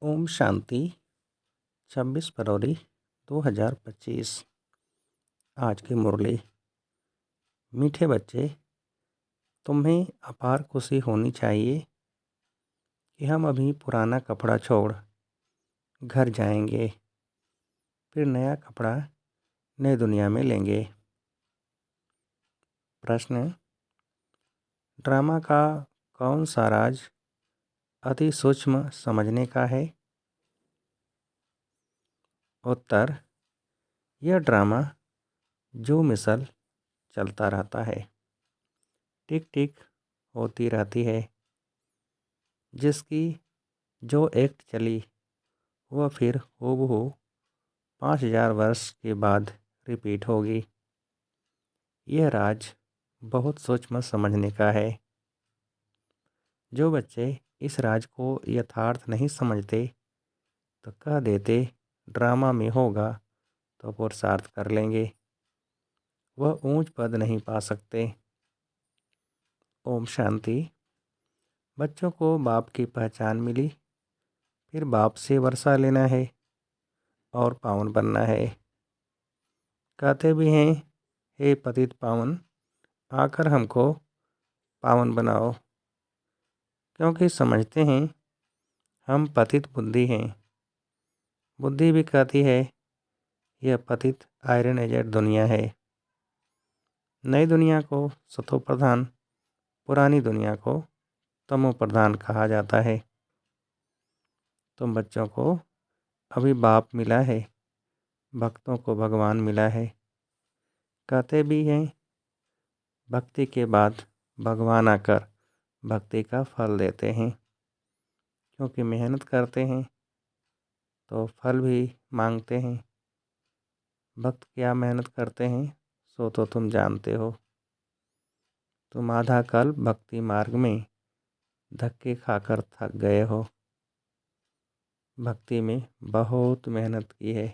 ओम शांति। 26 फरवरी 2025। आज की मुरली। मीठे बच्चे, तुम्हें अपार खुशी होनी चाहिए कि हम अभी पुराना कपड़ा छोड़ घर जाएंगे, फिर नया कपड़ा नई दुनिया में लेंगे। प्रश्न: ड्रामा का कौन सा राज अति सूक्ष्म समझने का है? उत्तर: यह ड्रामा जो मिसल चलता रहता है, टिक टिक होती रहती है, जिसकी जो एक्ट चली वह फिर हूबहू 5000 वर्ष के बाद रिपीट होगी। यह राज बहुत सूक्ष्म समझने का है। जो बच्चे इस राज को यथार्थ नहीं समझते तो कह देते ड्रामा में होगा तो पुरुषार्थ कर लेंगे, वह ऊंच पद नहीं पा सकते। ओम शांति। बच्चों को बाप की पहचान मिली, फिर बाप से वर्षा लेना है और पावन बनना है। कहते भी हैं, हे पतित पावन, आकर हमको पावन बनाओ, क्योंकि समझते हैं हम पतित बुद्धि हैं। बुद्धि भी कहती है यह पतित आयरन एजेड दुनिया है। नई दुनिया को सतो प्रधान, पुरानी दुनिया को तमो प्रधान कहा जाता है। तुम बच्चों को अभी बाप मिला है, भक्तों को भगवान मिला है। कहते भी हैं भक्ति के बाद भगवान आकर भक्ति का फल देते हैं, क्योंकि मेहनत करते हैं तो फल भी मांगते हैं। भक्त क्या मेहनत करते हैं सो तो तुम जानते हो। तुम आधा कल भक्ति मार्ग में धक्के खाकर थक गए हो। भक्ति में बहुत मेहनत की है।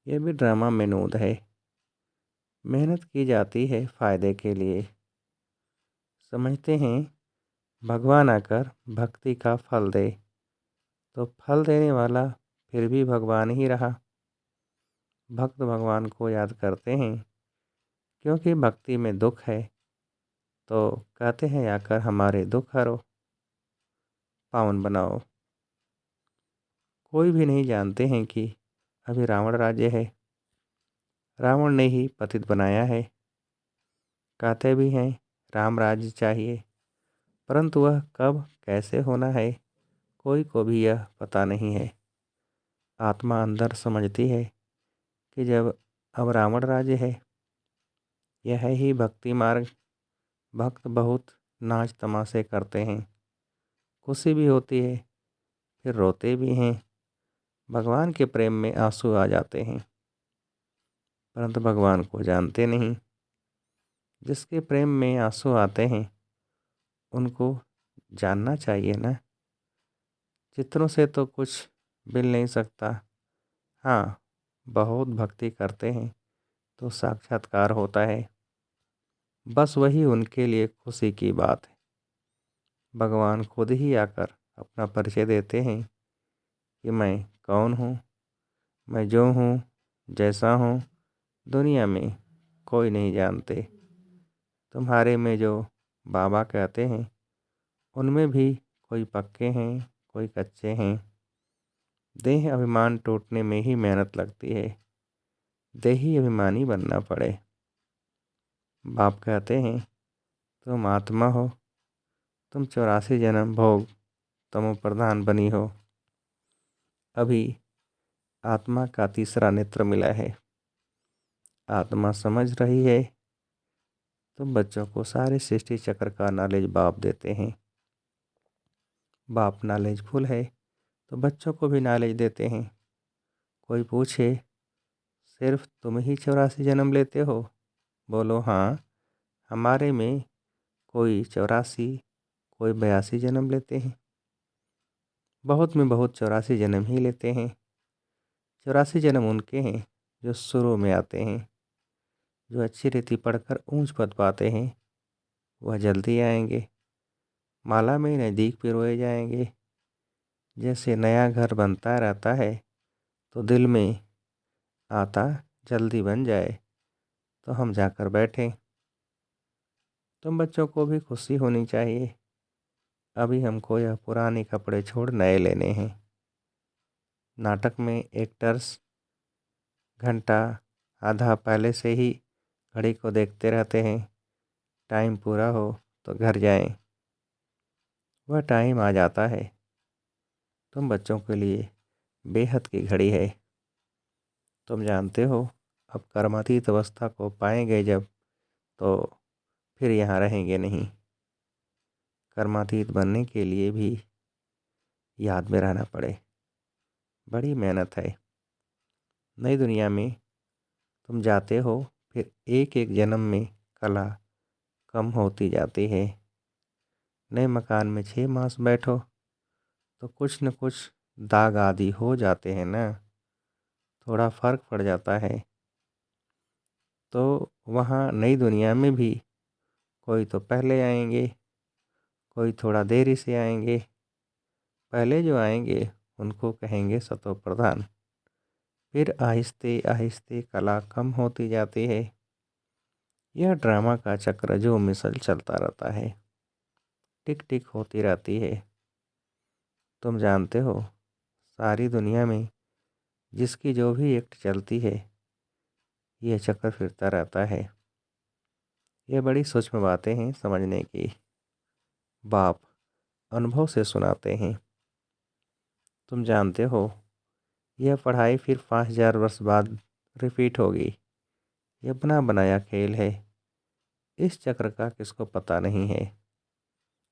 यह भी ड्रामा मेनूद है। मेहनत की जाती है फ़ायदे के लिए। समझते हैं भगवान आकर भक्ति का फल दे, तो फल देने वाला फिर भी भगवान ही रहा। भक्त भगवान को याद करते हैं, क्योंकि भक्ति में दुख है तो कहते हैं आकर हमारे दुख हरो, पावन बनाओ। कोई भी नहीं जानते हैं कि अभी रावण राज्य है, रावण ने ही पतित बनाया है। कहते भी हैं राम राज्य चाहिए, परंतु वह कब कैसे होना है कोई को भी यह पता नहीं है। आत्मा अंदर समझती है कि जब अब रावण राज्य है, यह है ही भक्ति मार्ग। भक्त बहुत नाच तमाशे करते हैं, खुशी भी होती है, फिर रोते भी हैं। भगवान के प्रेम में आंसू आ जाते हैं, परंतु भगवान को जानते नहीं। जिसके प्रेम में आंसू आते हैं उनको जानना चाहिए ना। चित्रों से तो कुछ मिल नहीं सकता। हाँ, बहुत भक्ति करते हैं तो साक्षात्कार होता है। बस वही उनके लिए खुशी की बात है। भगवान खुद ही आकर अपना परिचय देते हैं कि मैं कौन हूँ। मैं जो हूँ, जैसा हूँ, दुनिया में कोई नहीं जानते। तुम्हारे में जो बाबा कहते हैं उनमें भी कोई पक्के हैं, कोई कच्चे हैं। देह अभिमान टूटने में ही मेहनत लगती है, देही अभिमानी बनना पड़े। बाप कहते हैं तुम आत्मा हो, तुम 84 जन्म भोग तमो प्रधान बनी हो। अभी आत्मा का तीसरा नेत्र मिला है। आत्मा समझ रही है। तुम बच्चों को सारे सृष्टि चक्र का नॉलेज बाप देते हैं। बाप नॉलेजफुल है तो बच्चों को भी नॉलेज देते हैं। कोई पूछे सिर्फ तुम ही 84 जन्म लेते हो? बोलो हाँ, हमारे में कोई 84, कोई 82 जन्म लेते हैं। बहुत में बहुत 84 जन्म ही लेते हैं। 84 जन्म उनके हैं जो शुरू में आते हैं। जो अच्छी रीति पढ़कर ऊंच पद पाते हैं वह जल्दी आएंगे, माला में नज़दीक पिरोए जाएंगे। जैसे नया घर बनता रहता है तो दिल में आता जल्दी बन जाए तो हम जाकर बैठें। तुम बच्चों को भी खुशी होनी चाहिए। अभी हमको यह पुराने कपड़े छोड़ नए लेने हैं। नाटक में एक्टर्स घंटा आधा पहले से ही घड़ी को देखते रहते हैं। टाइम पूरा हो तो घर जाएं। वह टाइम आ जाता है। तुम बच्चों के लिए बेहद की घड़ी है। तुम जानते हो, अब कर्मातीत अवस्था को पाएंगे जब, तो फिर यहाँ रहेंगे नहीं। कर्मातीत बनने के लिए भी याद में रहना पड़े, बड़ी मेहनत है। नई दुनिया में तुम जाते हो, फिर एक एक जन्म में कला कम होती जाती है। नए मकान में 6 मास बैठो तो कुछ न कुछ दाग आदि हो जाते हैं ना, थोड़ा फर्क पड़ जाता है। तो वहाँ नई दुनिया में भी कोई तो पहले आएंगे, कोई थोड़ा देरी से आएंगे। पहले जो आएंगे उनको कहेंगे सतो प्रधान। फिर आहिस्ते आहिस्ते कला कम होती जाती है। यह ड्रामा का चक्र जो मिसल चलता रहता है, टिक टिक होती रहती है। तुम जानते हो, सारी दुनिया में जिसकी जो भी एक्ट चलती है, यह चक्र फिरता रहता है। ये बड़ी सूक्ष्म बातें हैं समझने की। बाप अनुभव से सुनाते हैं। तुम जानते हो, यह पढ़ाई फिर 5000 वर्ष बाद रिपीट होगी। यह बना बनाया खेल है। इस चक्र का किसको पता नहीं है।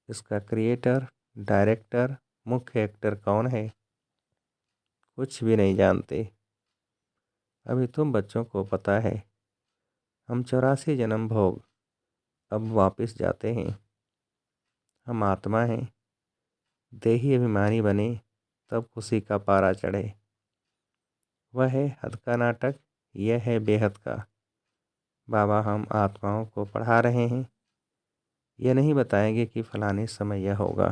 इसका क्रिएटर, डायरेक्टर, मुख्य एक्टर कौन है, कुछ भी नहीं जानते। अभी तुम बच्चों को पता है, हम 84 जन्म भोग अब वापस जाते हैं। हम आत्मा हैं। देही अभिमानी बने तब खुशी का पारा चढ़े। वह है हद का नाटक, यह है बेहद का। बाबा हम आत्माओं को पढ़ा रहे हैं। यह नहीं बताएंगे कि फलाने समय यह होगा।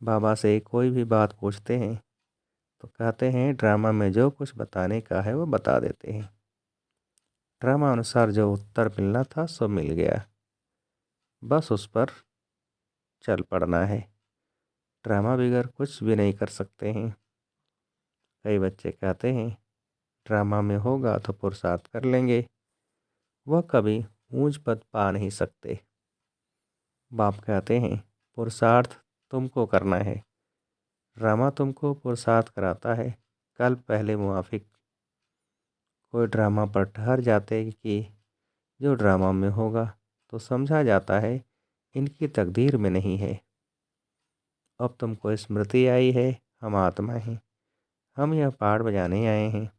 बाबा से कोई भी बात पूछते हैं तो कहते हैं ड्रामा में जो कुछ बताने का है वो बता देते हैं। ड्रामा अनुसार जो उत्तर मिलना था सो मिल गया, बस उस पर चल पड़ना है। ड्रामा बगैर कुछ भी नहीं कर सकते हैं। कई बच्चे कहते हैं ड्रामा में होगा तो पुरुषार्थ कर लेंगे। वह कभी ऊंच पद पा नहीं सकते। बाप कहते हैं पुरुषार्थ तुमको करना है, ड्रामा तुमको पुरुषार्थ कराता है। कल पहले मुआफिक कोई ड्रामा पर ठहर जाते कि जो ड्रामा में होगा तो समझा जाता है इनकी तकदीर में नहीं है। अब तुमको स्मृति आई है, हम आत्मा हैं। हम यह पाठ बजाने आए हैं।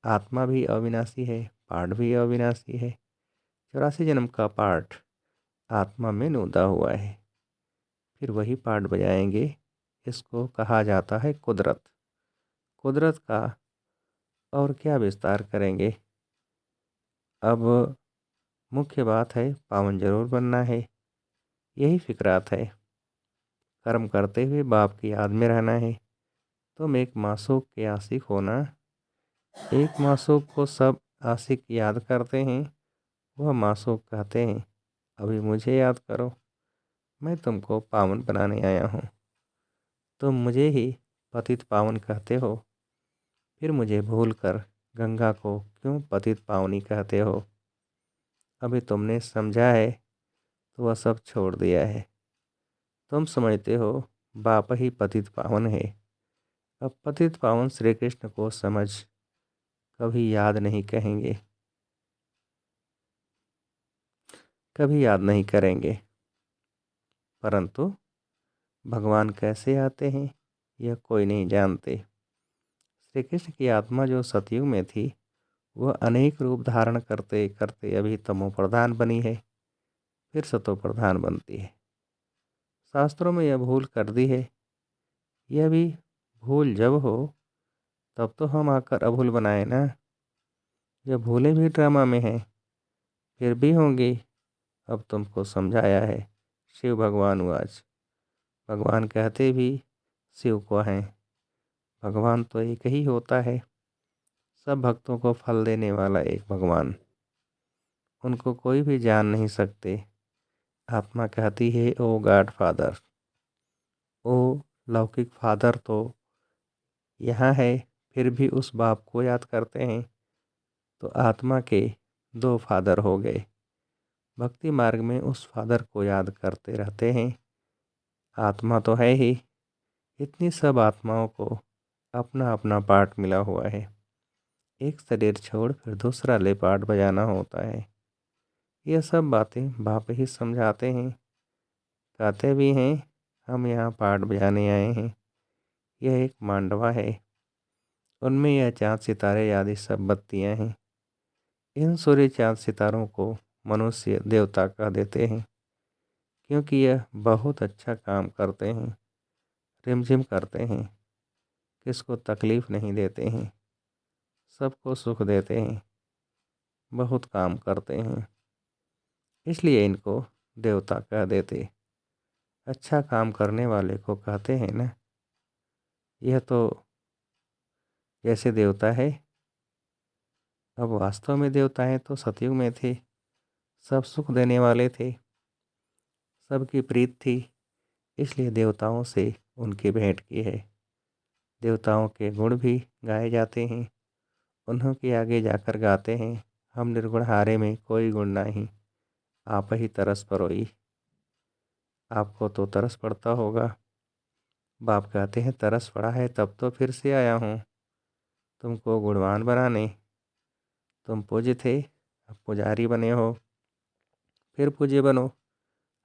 आत्मा भी अविनाशी है, पाठ भी अविनाशी है। 84 जन्म का पाठ आत्मा में नूदा हुआ है। फिर वही पाठ बजाएंगे। इसको कहा जाता है कुदरत। कुदरत का और क्या विस्तार करेंगे। अब मुख्य बात है पावन जरूर बनना है। यही फिक्रात है। कर्म करते हुए बाप की याद में रहना है। तुम एक मासूक के आशिक हो ना। एक मासूक को सब आशिक याद करते हैं। वह मासूक कहते हैं अभी मुझे याद करो, मैं तुमको पावन बनाने आया हूँ। तुम मुझे ही पतित पावन कहते हो, फिर मुझे भूल कर गंगा को क्यों पतित पावनी कहते हो। अभी तुमने समझा है तो वह सब छोड़ दिया है। तुम समझते हो बाप ही पतित पावन है। अब पतित पावन श्री कृष्ण को समझ कभी याद नहीं कहेंगे, कभी याद नहीं करेंगे। परंतु भगवान कैसे आते हैं यह कोई नहीं जानते। श्री कृष्ण की आत्मा जो सतयुग में थी, वह अनेक रूप धारण करते करते अभी तमो प्रधान बनी है, फिर सतो प्रधान बनती है। शास्त्रों में यह भूल कर दी है। यह भी भूल जब हो तब तो हम आकर अभूल बनाए ना। यह भूलें भी ड्रामा में हैं, फिर भी होंगी। अब तुमको समझाया है। शिव भगवान वाच। भगवान कहते भी शिव को हैं। भगवान तो एक ही होता है, सब भक्तों को फल देने वाला एक भगवान। उनको कोई भी जान नहीं सकते। आत्मा कहती है ओ गॉड फादर, ओ लौकिक फादर तो यहाँ है, फिर भी उस बाप को याद करते हैं। तो आत्मा के दो फादर हो गए। भक्ति मार्ग में उस फादर को याद करते रहते हैं। आत्मा तो है ही, इतनी सब आत्माओं को अपना अपना पार्ट मिला हुआ है। एक शरीर छोड़ फिर दूसरा ले पार्ट बजाना होता है। यह सब बातें बाप ही समझाते हैं। कहते भी हैं हम यहाँ पार्ट बजाने आए हैं। यह एक मांडवा है, उनमें यह चाँद सितारे आदि सब बत्तियाँ हैं। इन सूर्य चाँद सितारों को मनुष्य देवता कह देते हैं, क्योंकि यह बहुत अच्छा काम करते हैं, रिमझिम करते हैं, किसको तकलीफ़ नहीं देते हैं, सबको सुख देते हैं, बहुत काम करते हैं, इसलिए इनको देवता कह देते। अच्छा काम करने वाले को कहते हैं ना। यह तो जैसे देवता है। अब वास्तव में देवताएं तो सतयुग में थे, सब सुख देने वाले थे, सबकी प्रीत थी, इसलिए देवताओं से उनकी भेंट की है। देवताओं के गुण भी गाए जाते हैं, उन्हों के आगे जाकर गाते हैं हम निर्गुण हारे में कोई गुण नहीं, आप ही तरस परोई। आपको तो तरस पड़ता होगा। बाप कहते हैं तरस पड़ा है तब तो फिर से आया हूँ तुमको गुणवान बनाने। तुम पूज्य थे, अब पुजारी बने हो, फिर पूज्य बनो।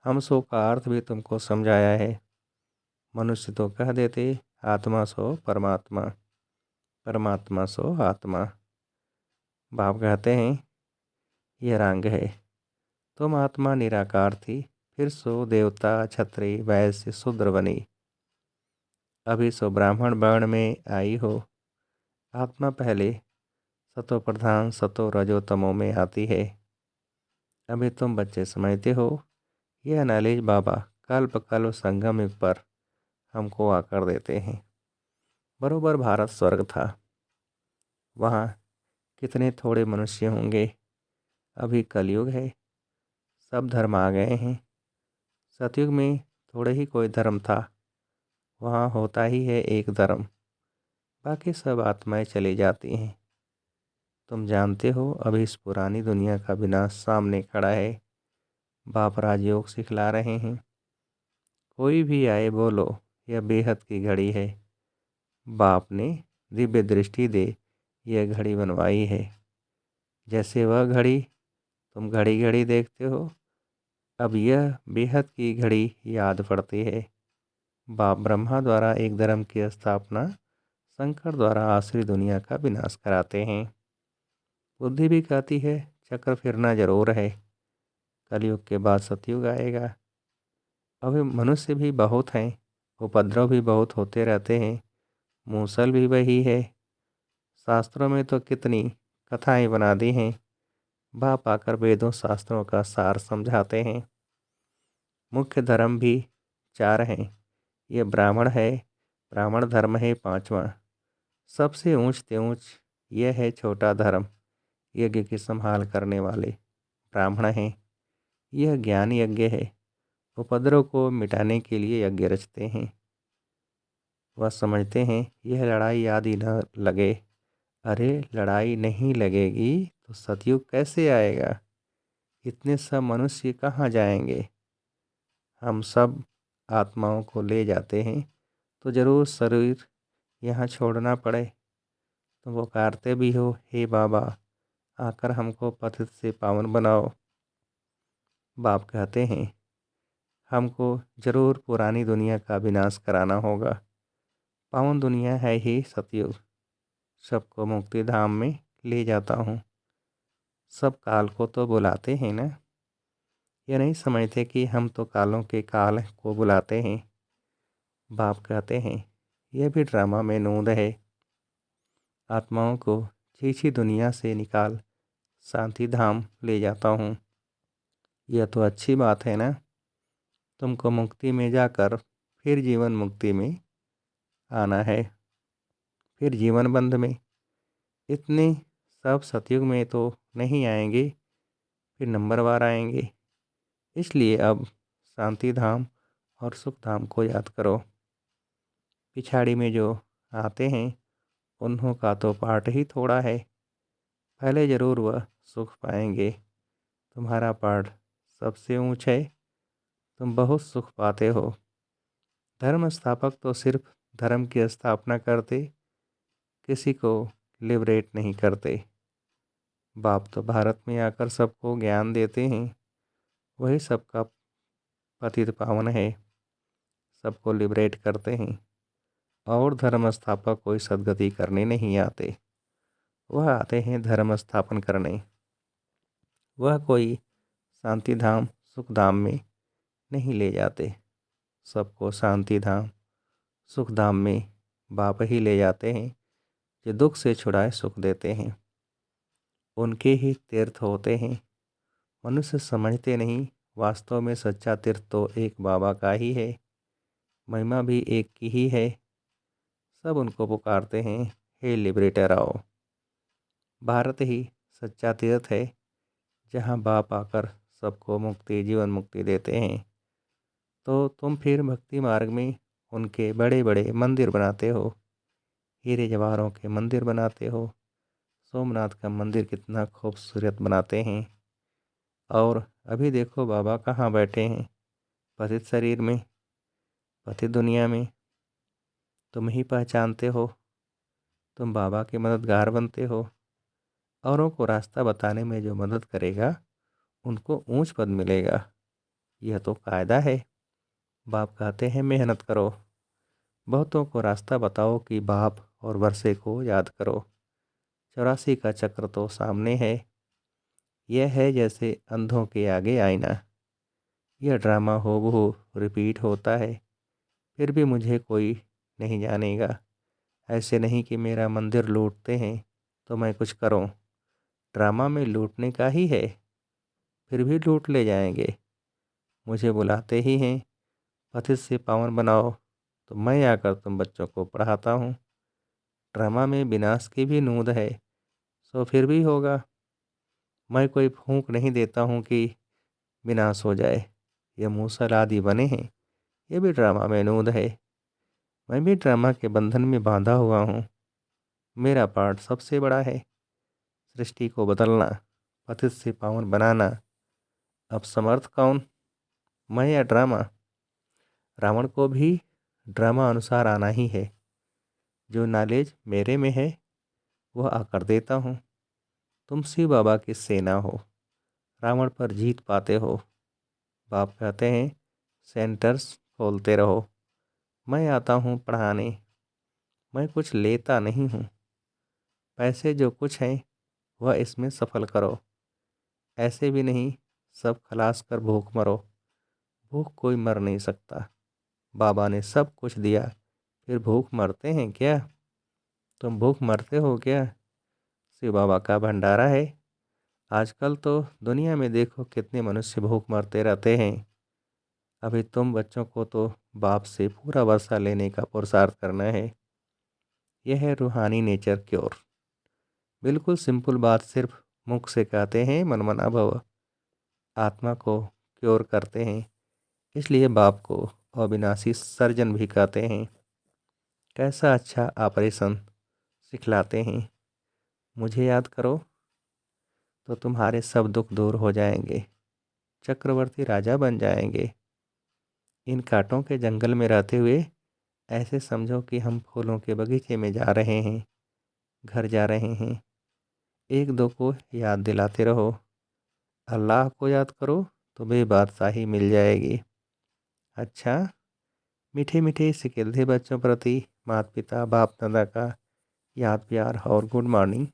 हम सो का अर्थ भी तुमको समझाया है। मनुष्य तो कह देते आत्मा सो परमात्मा, परमात्मा सो आत्मा। बाप कहते हैं यह रंग है। तुम आत्मा निराकार थी, फिर सो देवता क्षत्रिय वैश्य शूद्र बनी, अभी सो ब्राह्मण वर्ण में आई हो। आत्मा पहले सतो प्रधान सतो रजो तमो में आती है। अभी तुम बच्चे समझते हो। यह नॉलेज बाबा कल्प कल्प संगम युग पर हमको आकर देते हैं। बरोबर भारत स्वर्ग था, वहाँ कितने थोड़े मनुष्य होंगे। अभी कलयुग है, सब धर्म आ गए हैं। सतयुग में थोड़े ही कोई धर्म था, वहाँ होता ही है एक धर्म, बाकी सब आत्माएं चली जाती हैं। तुम जानते हो अभी इस पुरानी दुनिया का विनाश सामने खड़ा है। बाप राजयोग सिखला रहे हैं। कोई भी आए बोलो यह बेहद की घड़ी है। बाप ने दिव्य दृष्टि दे यह घड़ी बनवाई है। जैसे वह घड़ी तुम घड़ी घड़ी देखते हो, अब यह बेहद की घड़ी याद पड़ती है। बाप ब्रह्मा द्वारा एक धर्म की स्थापना, शंकर द्वारा आसुरी दुनिया का विनाश कराते हैं। बुद्धि भी कहती है चक्र फिरना जरूर है, कलयुग के बाद सतयुग आएगा। अभी मनुष्य भी बहुत हैं, उपद्रव भी बहुत होते रहते हैं, मूसल भी वही है। शास्त्रों में तो कितनी कथाएं बना दी हैं। बाप आकर वेदों शास्त्रों का सार समझाते हैं। मुख्य धर्म भी चार हैं। ये ब्राह्मण है, ब्राह्मण धर्म है पांचवा। सबसे ऊंचते ऊंच यह है छोटा धर्म, यज्ञ की संभाल करने वाले ब्राह्मण हैं। यह ज्ञान यज्ञ है, उपद्रव को मिटाने के लिए यज्ञ रचते हैं। वह समझते हैं यह लड़ाई आदि न लगे। अरे लड़ाई नहीं लगेगी तो सतयुग कैसे आएगा? इतने सब मनुष्य कहाँ जाएंगे? हम सब आत्माओं को ले जाते हैं तो ज़रूर शरीर यहाँ छोड़ना पड़े। तो वो पुकारते भी हो हे बाबा, आकर हमको पतित से पावन बनाओ। बाप कहते हैं हमको ज़रूर पुरानी दुनिया का विनाश कराना होगा। पावन दुनिया है ही सतयुग, सबको मुक्ति धाम में ले जाता हूँ। सब काल को तो बुलाते हैं ना। ये नहीं समझते कि हम तो कालों के काल को बुलाते हैं। बाप कहते हैं यह भी ड्रामा में नूंद है। आत्माओं को छीछी दुनिया से निकाल शांति धाम ले जाता हूँ। यह तो अच्छी बात है ना। तुमको मुक्ति में जाकर फिर जीवन मुक्ति में आना है। फिर जीवन बंध में इतने सब सतयुग में तो नहीं आएंगे, फिर नंबरवार आएंगे। इसलिए अब शांति धाम और सुख धाम को याद करो। पिछाड़ी में जो आते हैं उन्हों का तो पाठ ही थोड़ा है, पहले ज़रूर वह सुख पाएंगे। तुम्हारा पाठ सबसे ऊंच है, तुम बहुत सुख पाते हो। धर्म स्थापक तो सिर्फ धर्म की स्थापना करते, किसी को लिबरेट नहीं करते। बाप तो भारत में आकर सबको ज्ञान देते हैं, वही सबका पतित पावन है, सबको लिबरेट करते हैं। और धर्म स्थापक कोई सदगति करने नहीं आते, वह आते हैं धर्म स्थापन करने। वह कोई शांति धाम सुख धाम में नहीं ले जाते, सबको शांति धाम सुख धाम में बाप ही ले जाते हैं, जो दुख से छुड़ाए सुख देते हैं। उनके ही तीर्थ होते हैं, मनुष्य समझते नहीं, वास्तव में सच्चा तीर्थ तो एक बाबा का ही है, महिमा भी एक की ही है। सब उनको पुकारते हैं, हे लिबरेटर आओ। भारत ही सच्चा तीर्थ है, जहाँ बाप आकर सबको मुक्ति जीवन मुक्ति देते हैं। तो तुम फिर भक्ति मार्ग में उनके बड़े बड़े मंदिर बनाते हो, हीरे जवाहरों के मंदिर बनाते हो, सोमनाथ का मंदिर कितना खूबसूरत बनाते हैं। और अभी देखो बाबा कहाँ बैठे हैं, पतित शरीर में, पतित दुनिया में। तुम ही पहचानते हो, तुम बाबा के मददगार बनते हो। औरों को रास्ता बताने में जो मदद करेगा उनको ऊंच पद मिलेगा, यह तो कायदा है। बाप कहते हैं मेहनत करो, बहुतों को रास्ता बताओ कि बाप और वर्षे को याद करो। 84 का चक्र तो सामने है, यह है जैसे अंधों के आगे आईना। यह ड्रामा हूबहू रिपीट होता है, फिर भी मुझे कोई नहीं जानेगा। ऐसे नहीं कि मेरा मंदिर लूटते हैं तो मैं कुछ करूं, ड्रामा में लूटने का ही है, फिर भी लूट ले जाएंगे। मुझे बुलाते ही हैं, पतित से पावन बनाओ, तो मैं आकर तुम बच्चों को पढ़ाता हूँ। ड्रामा में विनाश की भी नूंद है, सो फिर भी होगा। मैं कोई फूंक नहीं देता हूँ कि विनाश हो जाए। ये मूसल आदि बने हैं, ये भी ड्रामा में नूंद है। मैं भी ड्रामा के बंधन में बांधा हुआ हूँ। मेरा पार्ट सबसे बड़ा है, सृष्टि को बदलना, पतित से पावन बनाना। अब समर्थ कौन, मैं या ड्रामा? रावण को भी ड्रामा अनुसार आना ही है। जो नॉलेज मेरे में है वह आकर देता हूँ। तुम शिव बाबा की सेना हो, रावण पर जीत पाते हो। बाप कहते हैं सेंटर्स खोलते रहो, मैं आता हूँ पढ़ाने। मैं कुछ लेता नहीं हूँ, पैसे जो कुछ हैं वह इसमें सफल करो। ऐसे भी नहीं सब खलास कर भूख मरो, भूख कोई मर नहीं सकता। बाबा ने सब कुछ दिया, फिर भूख मरते हैं क्या? तुम भूख मरते हो क्या? शिव बाबा का भंडारा है। आजकल तो दुनिया में देखो कितने मनुष्य भूख मरते रहते हैं। अभी तुम बच्चों को तो बाप से पूरा वर्षा लेने का पुरुषार्थ करना है। यह है रूहानी नेचर क्योर। बिल्कुल सिंपल बात, सिर्फ मुख से कहते हैं मनमना भव, आत्मा को क्योर करते हैं। इसलिए बाप को अविनाशी सर्जन भी कहते हैं। कैसा अच्छा ऑपरेशन सिखलाते हैं। मुझे याद करो तो तुम्हारे सब दुख दूर हो जाएंगे, चक्रवर्ती राजा बन जाएंगे। इन कांटों के जंगल में रहते हुए ऐसे समझो कि हम फूलों के बगीचे में जा रहे हैं, घर जा रहे हैं। एक दो को याद दिलाते रहो, अल्लाह को याद करो तो बेबादशाही मिल जाएगी। अच्छा, मीठे मीठे सिकिलधे बच्चों प्रति माता पिता बाप दादा का याद प्यार और गुड मॉर्निंग।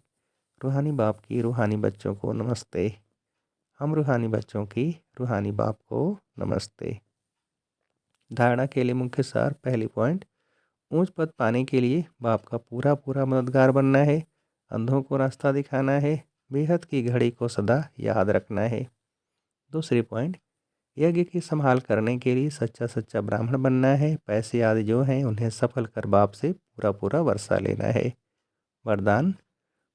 रूहानी बाप की रूहानी बच्चों को नमस्ते। हम रूहानी बच्चों की रूहानी बाप को नमस्ते। धारणा के लिए मुख्य सार, पहली पॉइंट, ऊंच पद पाने के लिए बाप का पूरा पूरा मददगार बनना है, अंधों को रास्ता दिखाना है, बेहद की घड़ी को सदा याद रखना है। दूसरी पॉइंट, यज्ञ की संभाल करने के लिए सच्चा ब्राह्मण बनना है। पैसे आदि जो हैं उन्हें सफल कर बाप से पूरा वर्षा लेना है। वरदान,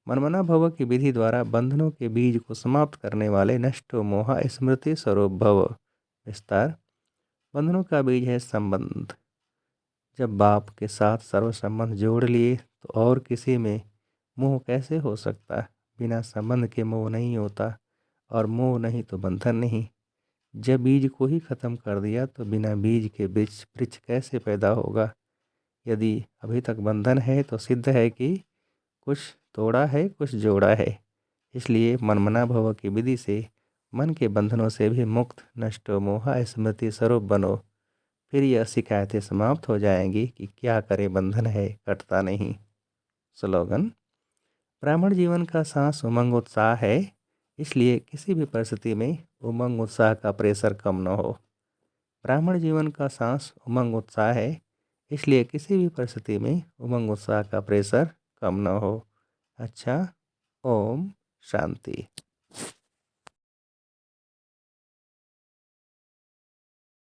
मनमना भव की विधि द्वारा बंधनों के बीज को समाप्त करने वाले नष्टो मोहा स्मृति स्वरूप भव। विस्तार, बंधनों का बीज है संबंध। जब बाप के साथ सर्व संबंध जोड़ लिए तो और किसी में मोह कैसे हो सकता। बिना संबंध के मोह नहीं होता और मोह नहीं तो बंधन नहीं। जब बीज को ही खत्म कर दिया तो बिना बीज के वृक्ष कैसे पैदा होगा। यदि अभी तक बंधन है तो सिद्ध है कि कुछ तोड़ा है कुछ जोड़ा है। इसलिए मनमना भव की विधि से मन के बंधनों से भी मुक्त नष्टो मोहा स्मृति स्वरूप बनो। फिर यह शिकायतें समाप्त हो जाएंगी कि क्या करे बंधन है कटता नहीं। स्लोगन, ब्राह्मण जीवन का सांस उमंग उत्साह है, इसलिए किसी भी परिस्थिति में उमंग उत्साह का प्रेशर कम न हो। ब्राह्मण जीवन का सांस उमंग उत्साह है, इसलिए किसी भी परिस्थिति में उमंग उत्साह का प्रेशर कम न हो। अच्छा, ओम शांति।